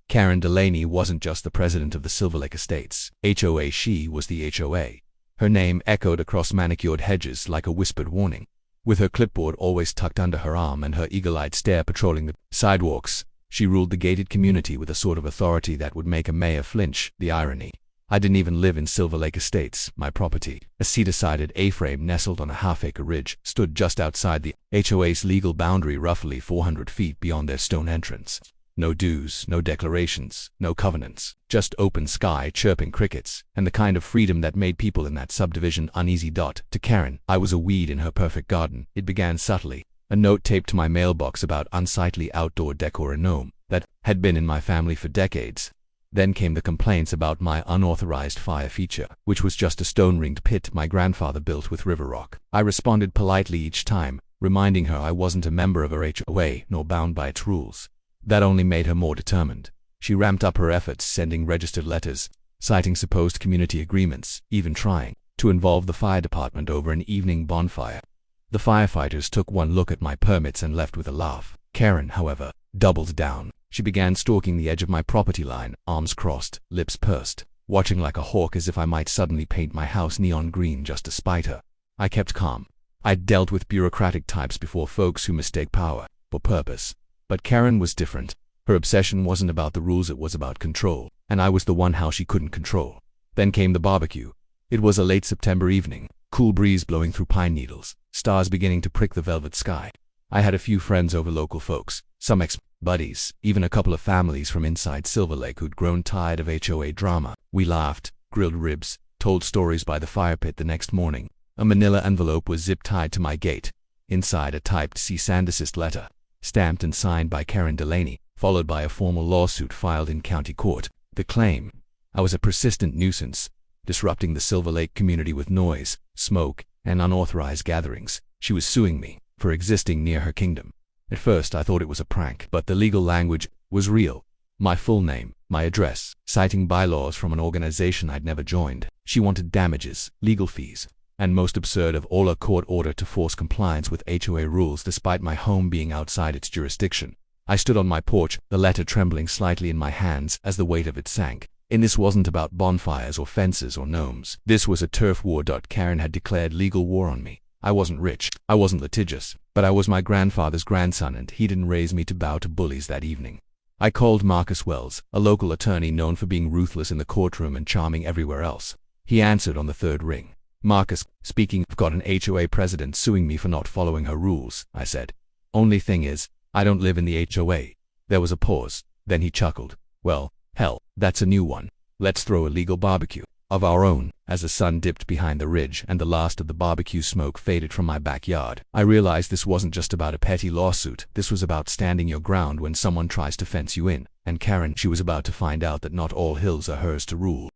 Karen Delaney wasn't just the president of the Silver Lake Estates HOA, she was the HOA. Her name echoed across manicured hedges like a whispered warning. With her clipboard always tucked under her arm and her eagle-eyed stare patrolling the sidewalks, she ruled the gated community with a sort of authority that would make a mayor flinch. The irony. I didn't even live in Silver Lake Estates. My property, a cedar-sided A-frame nestled on a half-acre ridge, stood just outside the HOA's legal boundary, roughly 400 feet beyond their stone entrance. No dues, no declarations, no covenants, just open sky, chirping crickets, and the kind of freedom that made people in that subdivision uneasy. To Karen, I was a weed in her perfect garden. It began subtly. A note taped to my mailbox about unsightly outdoor decor, a gnome that had been in my family for decades. Then came the complaints about my unauthorized fire feature, which was just a stone-ringed pit my grandfather built with river rock. I responded politely each time, reminding her I wasn't a member of her HOA nor bound by its rules. That only made her more determined. She ramped up her efforts, sending registered letters, citing supposed community agreements, even trying to involve the fire department over an evening bonfire. The firefighters took one look at my permits and left with a laugh. Karen, however, doubled down. She began stalking the edge of my property line, arms crossed, lips pursed, watching like a hawk as if I might suddenly paint my house neon green just to spite her. I kept calm. I'd dealt with bureaucratic types before, folks who mistake power for purpose. But Karen was different. Her obsession wasn't about the rules, it was about control, and I was the one how she couldn't control. Then came the barbecue. It was a late September evening, cool breeze blowing through pine needles, stars beginning to prick the velvet sky. I had a few friends over, local folks, some ex-buddies, even a couple of families from inside Silver Lake who'd grown tired of HOA drama. We laughed, grilled ribs, told stories by the fire pit. The next morning, a manila envelope was zip-tied to my gate. Inside, a typed cease and desist letter, stamped and signed by Karen Delaney, followed by a formal lawsuit filed in county court. The claim: I was a persistent nuisance, disrupting the Silver Lake community with noise, smoke, and unauthorized gatherings. She was suing me for existing near her kingdom. At first I thought it was a prank, but the legal language was real. My full name, my address, citing bylaws from an organization I'd never joined. She wanted damages, legal fees, and most absurd of all, a court order to force compliance with HOA rules despite my home being outside its jurisdiction. I stood on my porch, the letter trembling slightly in my hands as the weight of it sank. And this wasn't about bonfires or fences or gnomes. This was a turf war. Karen had declared legal war on me. I wasn't rich, I wasn't litigious, but I was my grandfather's grandson, and he didn't raise me to bow to bullies that evening. I called Marcus Wells, a local attorney known for being ruthless in the courtroom and charming everywhere else. He answered on the third ring. Marcus, speaking. I've got an HOA president suing me for not following her rules, I said. Only thing is, I don't live in the HOA. There was a pause, then he chuckled. Well, hell, that's a new one. Let's throw a legal barbecue of our own. As the sun dipped behind the ridge and the last of the barbecue smoke faded from my backyard, I realized this wasn't just about a petty lawsuit. This was about standing your ground when someone tries to fence you in. And Karen, she was about to find out that not all hills are hers to rule.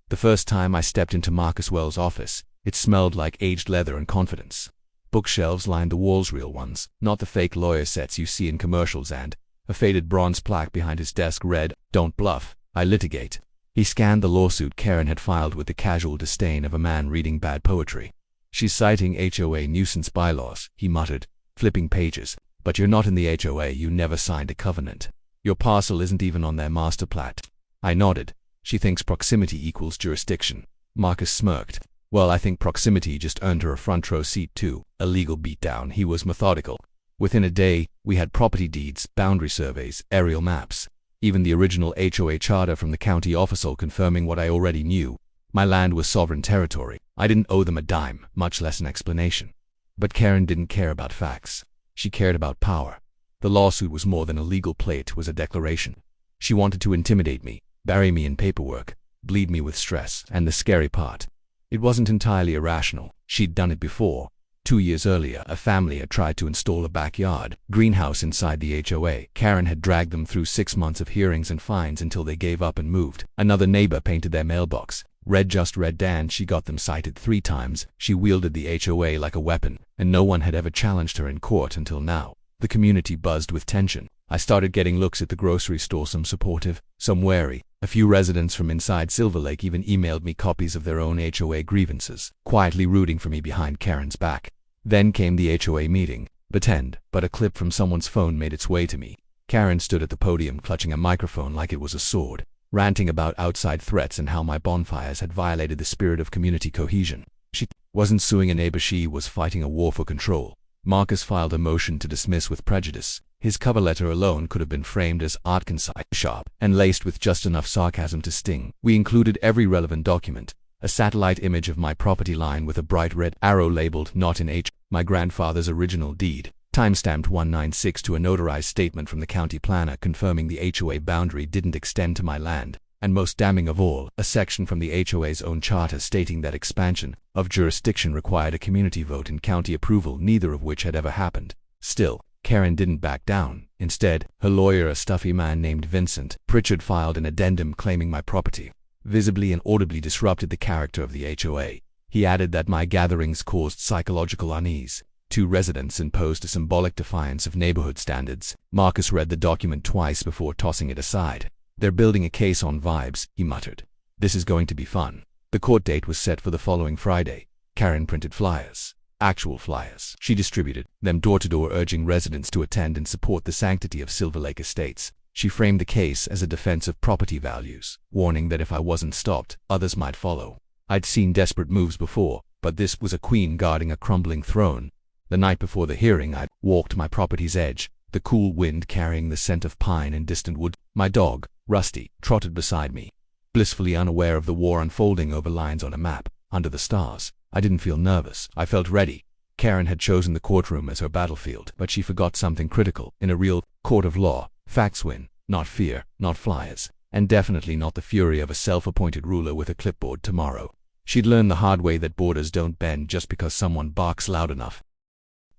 The first time I stepped into Marcus Wells' office, it smelled like aged leather and confidence. Bookshelves lined the walls, real ones, not the fake lawyer sets you see in commercials, and a faded bronze plaque behind his desk read, "Don't bluff, I litigate." He scanned the lawsuit Karen had filed with the casual disdain of a man reading bad poetry. "She's citing HOA nuisance bylaws," he muttered, flipping pages. "But you're not in the HOA, you never signed a covenant. Your parcel isn't even on their master plat." I nodded. "She thinks proximity equals jurisdiction." Marcus smirked. "Well, I think proximity just earned her a front row seat to a legal beatdown." He was methodical. Within a day, we had property deeds, boundary surveys, aerial maps, even the original HOA charter from the county official confirming what I already knew. My land was sovereign territory. I didn't owe them a dime, much less an explanation. But Karen didn't care about facts. She cared about power. The lawsuit was more than a legal play, it was a declaration. She wanted to intimidate me, bury me in paperwork, bleed me with stress. And the scary part, it wasn't entirely irrational. She'd done it before. 2 years earlier, a family had tried to install a backyard greenhouse inside the HOA. Karen had dragged them through 6 months of hearings and fines until they gave up and moved. Another neighbor painted their mailbox red, just red, and she got them cited 3 times. She wielded the HOA like a weapon, and no one had ever challenged her in court until now. The community buzzed with tension. I started getting looks at the grocery store, some supportive, some wary. A few residents from inside Silver Lake even emailed me copies of their own HOA grievances, quietly rooting for me behind Karen's back. Then came the HOA meeting. But a clip from someone's phone made its way to me. Karen stood at the podium clutching a microphone like it was a sword, ranting about outside threats and how my bonfires had violated the spirit of community cohesion. She wasn't suing a neighbor, she was fighting a war for control. Marcus filed a motion to dismiss with prejudice. His cover letter alone could have been framed as art concise, sharp, and laced with just enough sarcasm to sting. We included every relevant document. A satellite image of my property line with a bright red arrow labeled "Not in H", my grandfather's original deed, timestamped 196, to a notarized statement from the county planner confirming the HOA boundary didn't extend to my land, and most damning of all, a section from the HOA's own charter stating that expansion of jurisdiction required a community vote and county approval, neither of which had ever happened. Still, Karen didn't back down. Instead, her lawyer, a stuffy man named Vincent Pritchard, filed an addendum claiming my property visibly and audibly disrupted the character of the HOA. He added that my gatherings caused psychological unease. 2 residents imposed a symbolic defiance of neighborhood standards. Marcus read the document twice before tossing it aside. "They're building a case on vibes," he muttered. "This is going to be fun." The court date was set for the following Friday. Karen printed flyers. Actual flyers. She distributed them door to door, urging residents to attend and support the sanctity of Silver Lake Estates. She framed the case as a defense of property values, warning that if I wasn't stopped, others might follow. I'd seen desperate moves before, but this was a queen guarding a crumbling throne. The night before the hearing, I walked my property's edge, the cool wind carrying the scent of pine and distant wood. My dog, Rusty, trotted beside me, blissfully unaware of the war unfolding over lines on a map, under the stars. I didn't feel nervous. I felt ready. Karen had chosen the courtroom as her battlefield, but she forgot something critical. In a real court of law, facts win, not fear, not flyers, and definitely not the fury of a self-appointed ruler with a clipboard tomorrow. She'd learned the hard way that borders don't bend just because someone barks loud enough.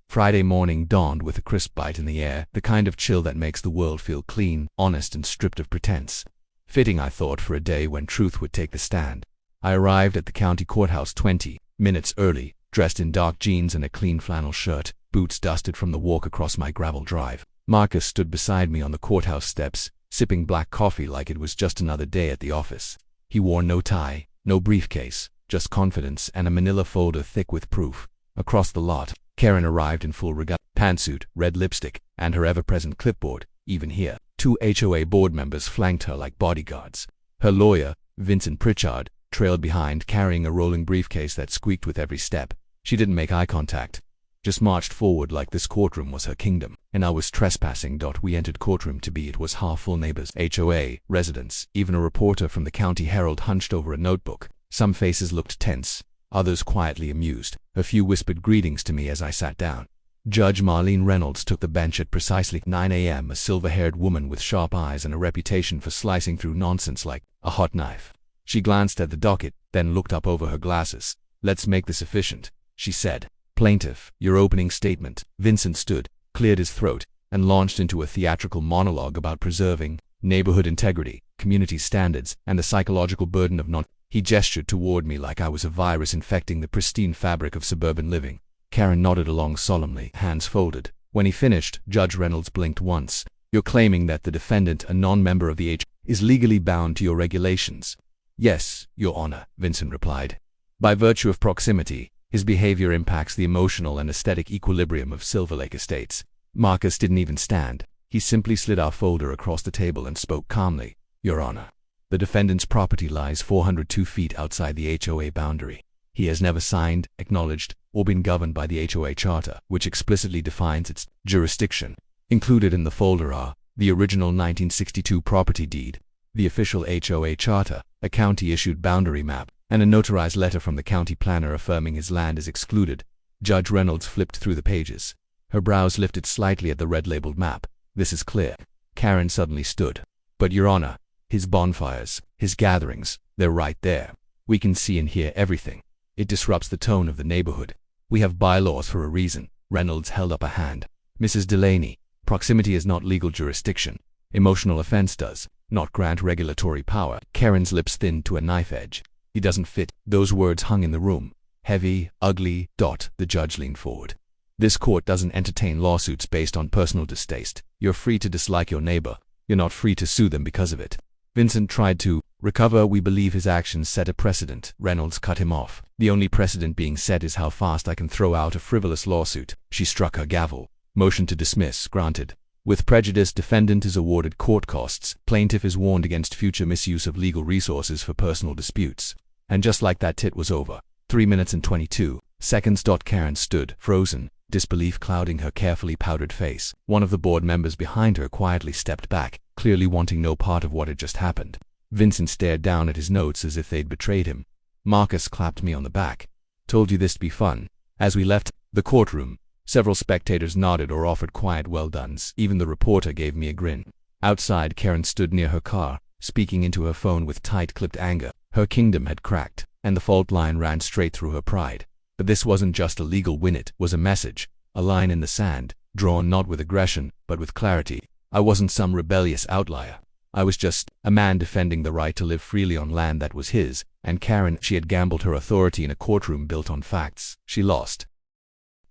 Friday morning dawned with a crisp bite in the air, the kind of chill that makes the world feel clean, honest, and stripped of pretense. Fitting, I thought, for a day when truth would take the stand. I arrived at the county courthouse 20 minutes early, dressed in dark jeans and a clean flannel shirt, boots dusted from the walk across my gravel drive. Marcus stood beside me on the courthouse steps, sipping black coffee like it was just another day at the office. He wore no tie, no briefcase, just confidence and a manila folder thick with proof. Across the lot, Karen arrived in full regalia, pantsuit, red lipstick, and her ever-present clipboard. Even here, 2 HOA board members flanked her like bodyguards. Her lawyer, Vincent Pritchard, trailed behind, carrying a rolling briefcase that squeaked with every step. She didn't make eye contact, just marched forward like this courtroom was her kingdom, and I was trespassing. We entered courtroom to be. It was half full. Neighbors, HOA, residents, even a reporter from the County Herald hunched over a notebook. Some faces looked tense, others quietly amused. A few whispered greetings to me as I sat down. Judge Marlene Reynolds took the bench at precisely 9 a.m., a silver-haired woman with sharp eyes and a reputation for slicing through nonsense like a hot knife. She glanced at the docket, then looked up over her glasses. "Let's make this efficient," she said. "Plaintiff, your opening statement." Vincent stood, cleared his throat, and launched into a theatrical monologue about preserving neighborhood integrity, community standards, and the psychological burden of non. He gestured toward me like I was a virus infecting the pristine fabric of suburban living. Karen nodded along solemnly, hands folded. When he finished, Judge Reynolds blinked once. "You're claiming that the defendant, a non-member of the H, is legally bound to your regulations?" "Yes, Your Honor," Vincent replied. "By virtue of proximity, his behavior impacts the emotional and aesthetic equilibrium of Silver Lake Estates." Marcus didn't even stand. He simply slid our folder across the table and spoke calmly. "Your Honor, the defendant's property lies 402 feet outside the HOA boundary. He has never signed, acknowledged, or been governed by the HOA charter, which explicitly defines its jurisdiction. Included in the folder are the original 1962 property deed, the official HOA charter, a county-issued boundary map, and a notarized letter from the county planner affirming his land is excluded." Judge Reynolds flipped through the pages. Her brows lifted slightly at the red-labeled map. "This is clear." Karen suddenly stood. "But Your Honor, his bonfires, his gatherings, they're right there. We can see and hear everything. It disrupts the tone of the neighborhood. We have bylaws for a reason." Reynolds held up a hand. "Mrs. Delaney, proximity is not legal jurisdiction. Emotional offense does, not grant regulatory power." Karen's lips thinned to a knife edge. "He doesn't fit." Those words hung in the room. Heavy, ugly. The judge leaned forward. "This court doesn't entertain lawsuits based on personal distaste. You're free to dislike your neighbor. You're not free to sue them because of it." Vincent tried to recover. "We believe his actions set a precedent." Reynolds cut him off. "The only precedent being set is how fast I can throw out a frivolous lawsuit." She struck her gavel. "Motion to dismiss granted." With prejudice, defendant is awarded court costs. Plaintiff is warned against future misuse of legal resources for personal disputes. And just like that, tit was over. 3 minutes and 22 seconds. Karen stood, frozen, disbelief clouding her carefully powdered face. One of the board members behind her quietly stepped back, clearly wanting no part of what had just happened. Vincent stared down at his notes as if they'd betrayed him. Marcus clapped me on the back. Told you this to be fun. As we left the courtroom, several spectators nodded or offered quiet well-dones. Even the reporter gave me a grin. Outside, Karen stood near her car, speaking into her phone with tight-clipped anger. Her kingdom had cracked, and the fault line ran straight through her pride. But this wasn't just a legal win, it was a message, a line in the sand, drawn not with aggression, but with clarity. I wasn't some rebellious outlier. I was just a man defending the right to live freely on land that was his, and Karen, she had gambled her authority in a courtroom built on facts. She lost.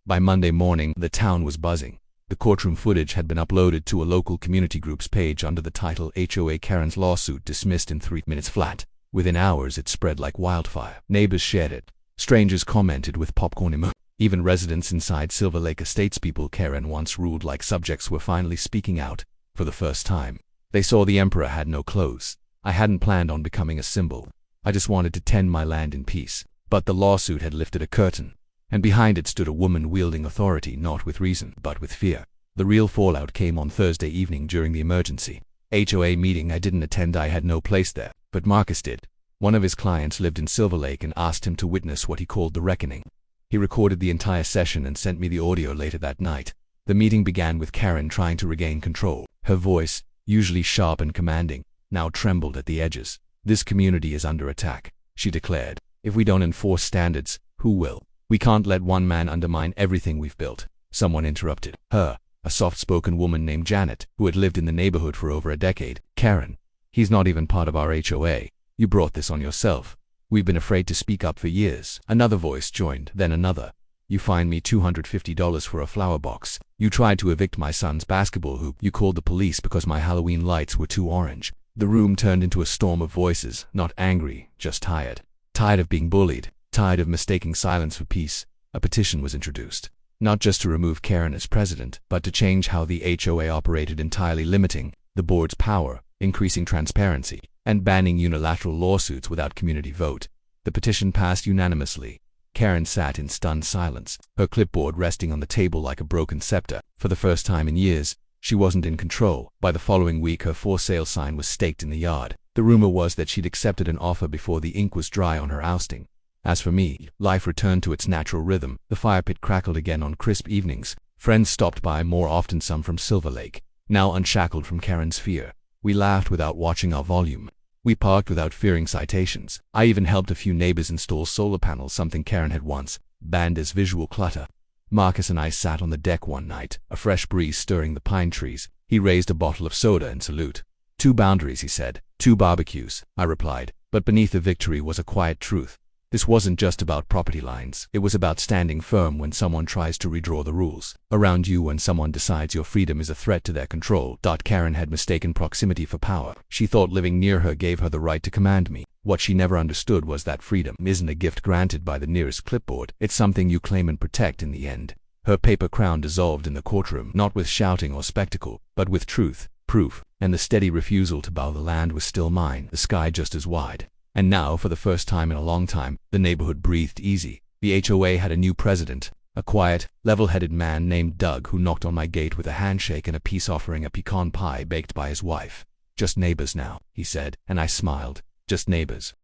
By Monday morning, the town was buzzing. The courtroom footage had been uploaded to a local community group's page under the title HOA Karen's lawsuit dismissed in 3 minutes flat. Within hours, it spread like wildfire. Neighbors shared it. Strangers commented with popcorn emoji. Even residents inside Silver Lake Estates, people Karen once ruled like subjects, were finally speaking out. For the first time, they saw the emperor had no clothes. I hadn't planned on becoming a symbol. I just wanted to tend my land in peace. But the lawsuit had lifted a curtain, and behind it stood a woman wielding authority not with reason, but with fear. The real fallout came on Thursday evening during the emergency HOA meeting. I didn't attend, I had no place there, but Marcus did. One of his clients lived in Silver Lake and asked him to witness what he called the reckoning. He recorded the entire session and sent me the audio later that night. The meeting began with Karen trying to regain control. Her voice, usually sharp and commanding, now trembled at the edges. "This community is under attack," she declared. "If we don't enforce standards, who will? We can't let one man undermine everything we've built." Someone interrupted her, a soft-spoken woman named Janet, who had lived in the neighborhood for over a decade. "Karen, he's not even part of our HOA. You brought this on yourself. We've been afraid to speak up for years." Another voice joined, then another. "You fined me $250 for a flower box. You tried to evict my son's basketball hoop. You called the police because my Halloween lights were too orange." The room turned into a storm of voices, not angry, just tired. Tired of being bullied, tired of mistaking silence for peace. A petition was introduced, not just to remove Karen as president, but to change how the HOA operated, entirely limiting the board's power, increasing transparency, and banning unilateral lawsuits without community vote. The petition passed unanimously. Karen sat in stunned silence, her clipboard resting on the table like a broken scepter. For the first time in years, she wasn't in control. By the following week, her for sale sign was staked in the yard. The rumor was that she'd accepted an offer before the ink was dry on her ousting. As for me, life returned to its natural rhythm. The fire pit crackled again on crisp evenings. Friends stopped by more often, some from Silver Lake, now unshackled from Karen's fear. We laughed without watching our volume. We parked without fearing citations. I even helped a few neighbors install solar panels, something Karen had once banned as visual clutter. Marcus and I sat on the deck one night, a fresh breeze stirring the pine trees. He raised a bottle of soda in salute. "Two boundaries," he said. "Two barbecues," I replied. But beneath the victory was a quiet truth. This wasn't just about property lines. It was about standing firm when someone tries to redraw the rules around you, when someone decides your freedom is a threat to their control. Karen had mistaken proximity for power. She thought living near her gave her the right to command me. What she never understood was that freedom isn't a gift granted by the nearest clipboard. It's something you claim and protect in the end. Her paper crown dissolved in the courtroom, not with shouting or spectacle, but with truth, proof, and the steady refusal to bow. The land was still mine, the sky just as wide. And now, for the first time in a long time, the neighborhood breathed easy. The HOA had a new president, a quiet, level-headed man named Doug, who knocked on my gate with a handshake and a peace offering, a pecan pie baked by his wife. "Just neighbors now," he said, and I smiled. "Just neighbors."